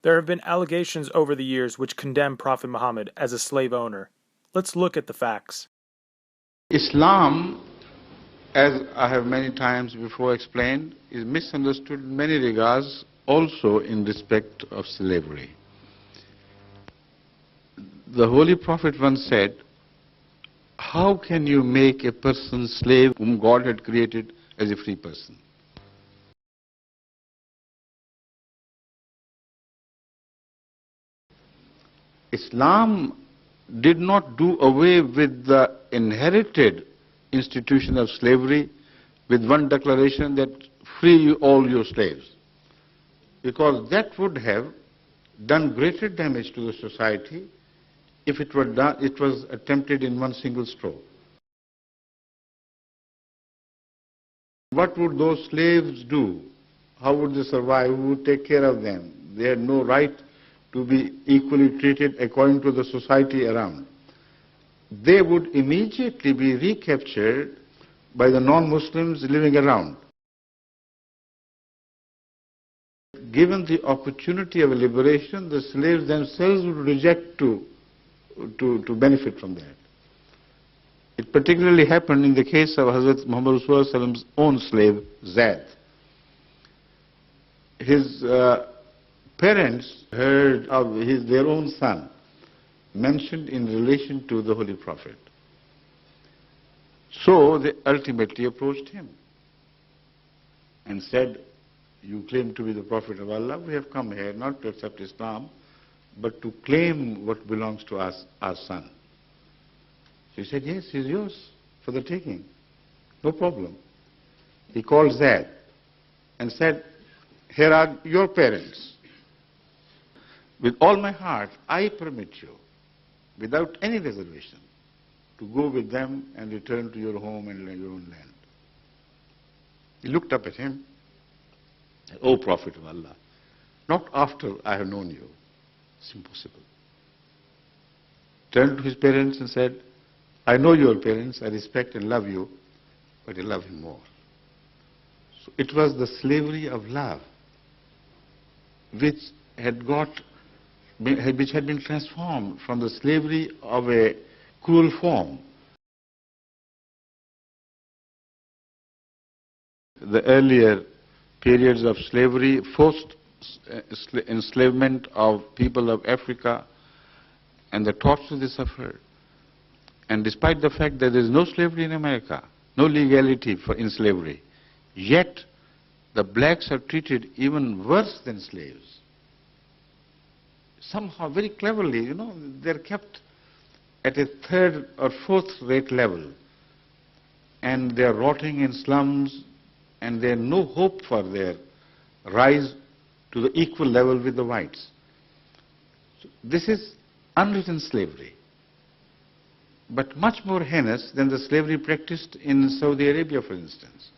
There have been allegations over the years which condemn Prophet Muhammad as a slave owner. Let's look at the facts. Islam, as I have many times before explained, is misunderstood in many regards, also in respect of slavery. The Holy Prophet once said, "How can you make a person slave whom God had created as a free person?" Islam did not do away with the inherited institution of slavery with one declaration that free you all your slaves, because that would have done greater damage to the society if it was attempted in one single stroke. What would those slaves do? How would they survive? Who would take care of them? They had no right to be equally treated according to the society around. They would immediately be recaptured by the non-Muslims living around. Given the opportunity of liberation, the slaves themselves would reject to benefit from that. It particularly happened in the case of Hazrat Muhammad Rasulullah's own slave, Zaid. His parents heard of their own son mentioned in relation to the Holy Prophet. So they ultimately approached him and said, "You claim to be the Prophet of Allah. We have come here not to accept Islam, but to claim what belongs to us, our son." So he said, "Yes, he's yours for the taking. No problem." He called Zaid and said, "Here are your parents. With all my heart, I permit you, without any reservation, to go with them and return to your home and your own land." He looked up at him and said, "O Prophet of Allah, not after I have known you. It's impossible." Turned to his parents and said, "I know your parents, I respect and love you, but I love him more." So it was the slavery of love which had been transformed from the slavery of a cruel form. The earlier periods of slavery, forced enslavement of people of Africa, and the torture they suffered. And despite the fact that there is no slavery in America, no legality in slavery, yet the blacks are treated even worse than slaves. Somehow, very cleverly, they're kept at a third or fourth rate level, and they're rotting in slums, and there's no hope for their rise to the equal level with the whites. So this is unwritten slavery, but much more heinous than the slavery practiced in Saudi Arabia, for instance.